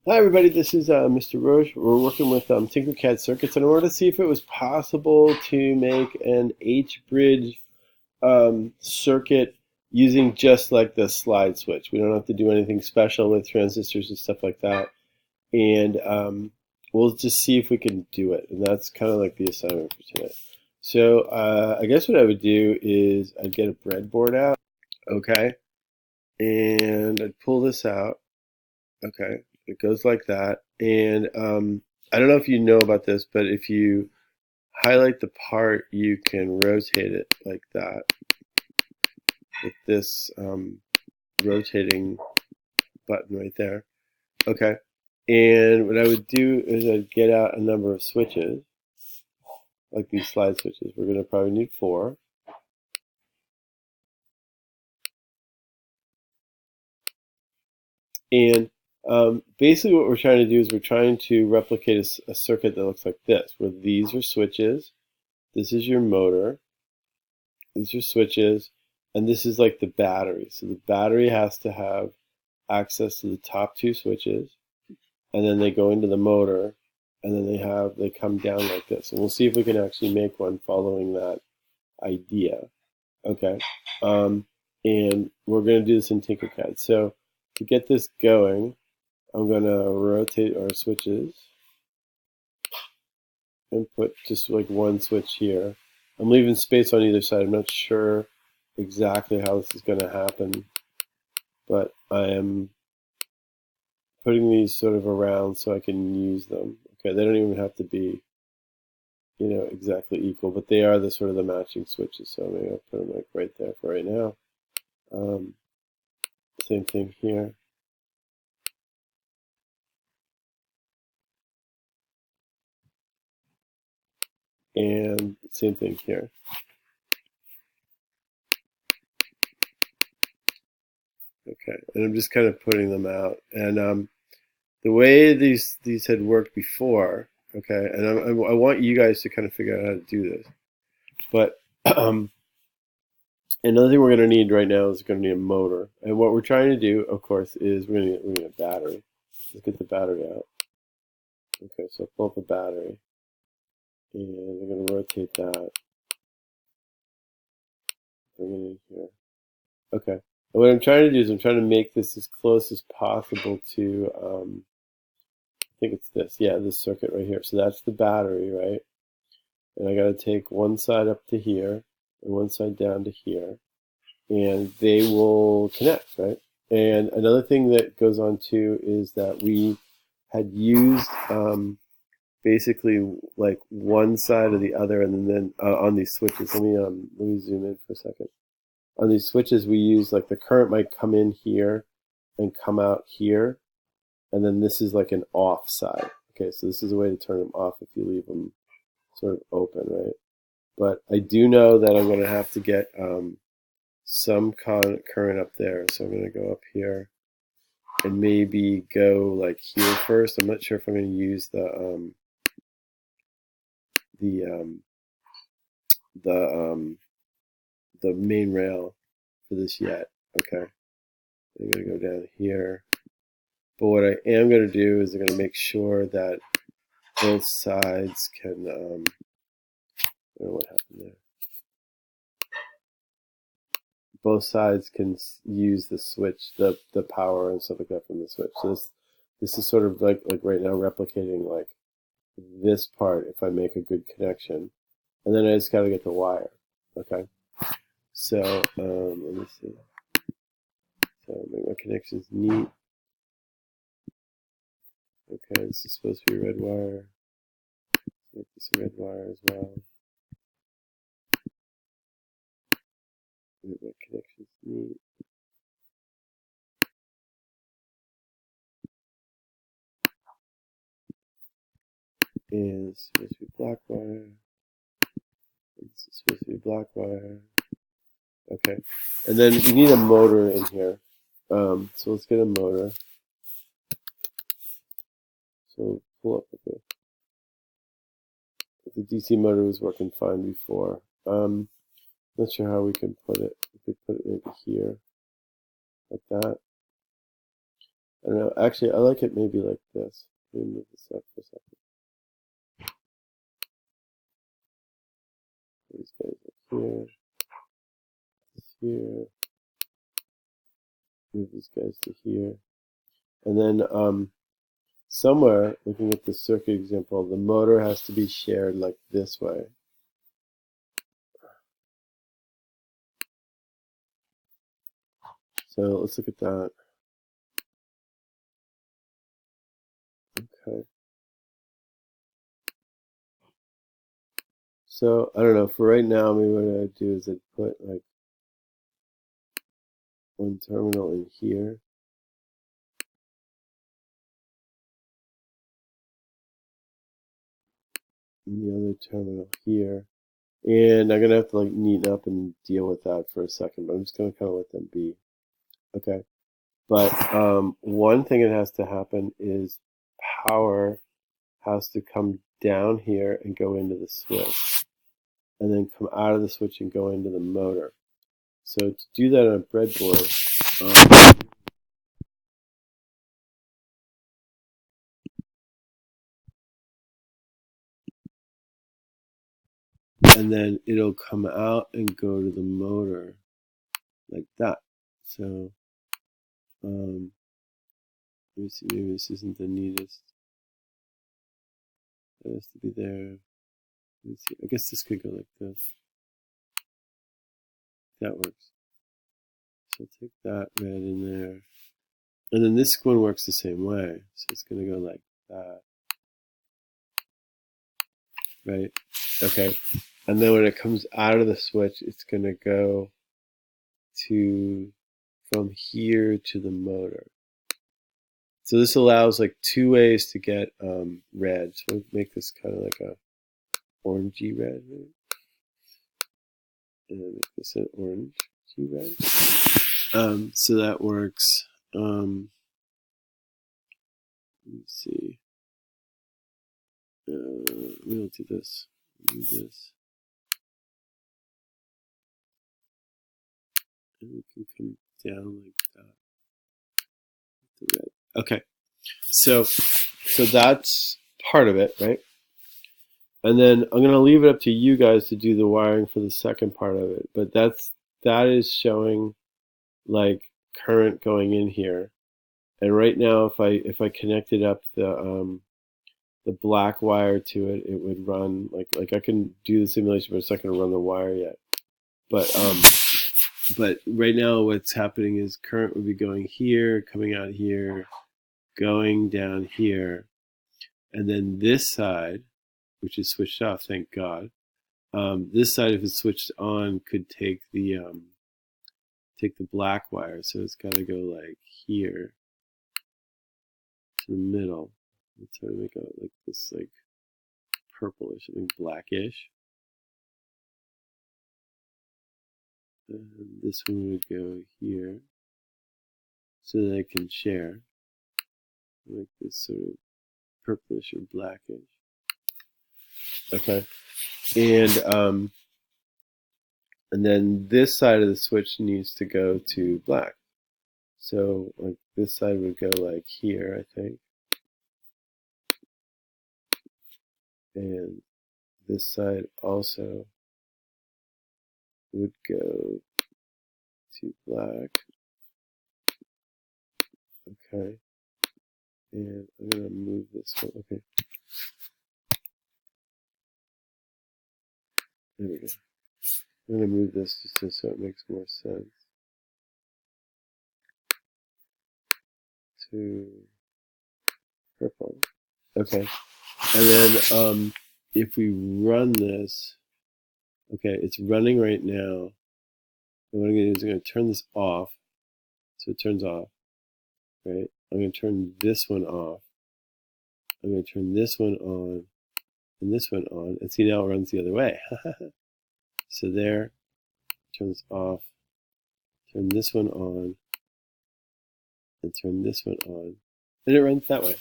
Hi everybody, this is Mr. Roche. We're working with Tinkercad circuits, and I wanted to see if it was possible to make an H-bridge circuit using just like the slide switch. We don't have to do anything special with transistors and stuff like that, and we'll just see if we can do it. And that's kind of like the assignment for today. So I guess what I would do is I'd get a breadboard out, okay, and I'd pull this out. Okay, it goes like that. And I don't know if you know about this, but if you highlight the part, you can rotate it like that with this rotating button right there. Okay, and what I would do is I'd get out a number of switches, like these slide switches. We're going to probably need 4. And basically what we're trying to do is we're trying to replicate a circuit that looks like this, where these are switches, this is your motor, these are switches, and this is like the battery. So the battery has to have access to the top 2 switches, and then they go into the motor, and then they come down like this. And we'll see if we can actually make one following that idea. Okay, and we're going to do this in Tinkercad. So to get this going, I'm going to rotate our switches and put just like one switch here. I'm leaving space on either side. I'm not sure exactly how this is going to happen, but I am putting these sort of around so I can use them. Okay, they don't even have to be, exactly equal, but they are the sort of the matching switches. So maybe I'll put them like right there for right now. Same thing here. And same thing here. Okay, and I'm just kind of putting them out. And the way these had worked before, okay, and I want you guys to kind of figure out how to do this. But another thing we're going to need right now is going to need a motor. And what we're trying to do, of course, is we're going to need a battery. Let's get the battery out. Okay, so pull up a battery. And we're going to rotate that. Bring it in here. Okay. And what I'm trying to do is I'm trying to make this as close as possible to, I think it's this. Yeah, this circuit right here. So that's the battery, right? And I got to take one side up to here and one side down to here. And they will connect, right? And another thing that goes on too is that we had used basically like one side or the other, and then on these switches. Let me zoom in for a second. On these switches, we use like the current might come in here and come out here, and then this is like an off side. Okay, so this is a way to turn them off if you leave them sort of open, right? But I do know that I'm going to have to get some current up there, so I'm going to go up here and maybe go like here first. I'm not sure if I'm going to use the um, the the main rail for this yet. Okay, I'm going to go down here. But what I am going to do is I'm going to make sure that both sides can. I don't know what happened there. Both sides can use the switch, the power and stuff like that from the switch. So this is sort of like right now replicating like this part if I make a good connection, and then I just got to get the wire. Okay, so let me see. So make my connections neat. Okay, this is supposed to be red wire. Make this a red wire as well. Make my connections neat. And this is supposed to be black wire. And this is supposed to be black wire. Okay, and then we need a motor in here. So let's get a motor. So pull up with it. The DC motor was working fine before. Not sure how we can put it. We could put it maybe here, like that. I don't know. Actually, I like it maybe like this. Let me move this up for a second. These guys up here. Here. Move these guys to here. And then somewhere, looking at the circuit example, the motor has to be shared like this way. So let's look at that. Okay. So I don't know, for right now, maybe what I'd do is I'd put like one terminal in here. And the other terminal here. And I'm gonna have to like neaten up and deal with that for a second, but I'm just gonna kind of let them be. Okay. But one thing that has to happen is power has to come down here and go into the switch, and then come out of the switch and go into the motor. So to do that on a breadboard, and then it'll come out and go to the motor like that. So let me see, maybe this isn't the neatest. That has to be there. Let me see. I guess this could go like this. That works. So take that red in there. And then this one works the same way. So it's going to go like that. Right? Okay. And then when it comes out of the switch, it's going to go from here to the motor. So this allows like two ways to get red. So we'll make this kind of like a orangey red. Right? And make this an orangey red. So that works. Let me see. We'll do this. Do this. And we can come down like that. The red. Okay. So that's part of it, right? And then I'm going to leave it up to you guys to do the wiring for the second part of it. But that is showing like current going in here. And right now, if I connected up the black wire to it, it would run like I can do the simulation, but it's not going to run the wire yet. But right now, what's happening is current would be going here, coming out here, going down here, and then this side, which is switched off, thank God. This side, if it's switched on, could take the black wire. So it's got to go like here to the middle. Let's try to make it like this, like purplish, I think blackish. And this one would go here, so that I can share, like this sort of purplish or blackish. Okay, and then this side of the switch needs to go to black. So like this side would go like here, I think. And this side also would go to black. Okay. And I'm going to move this one. Okay. There we go. I'm going to move this just so it makes more sense. To purple. Okay. And then if we run this, okay, it's running right now. And what I'm going to do is I'm going to turn this off. So it turns off. Right? I'm going to turn this one off. I'm going to turn this one on and this one on. And see, now it runs the other way. So there, turn this off, turn this one on, and turn this one on. And it runs that way.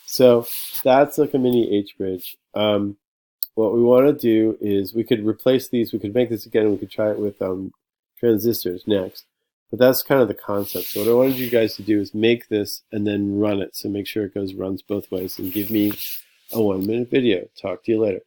So that's like a mini H-bridge. What we want to do is we could replace these. We could make this again. And we could try it with transistors next. But that's kind of the concept. So what I wanted you guys to do is make this and then run it. So make sure it runs both ways and give me a 1-minute video. Talk to you later.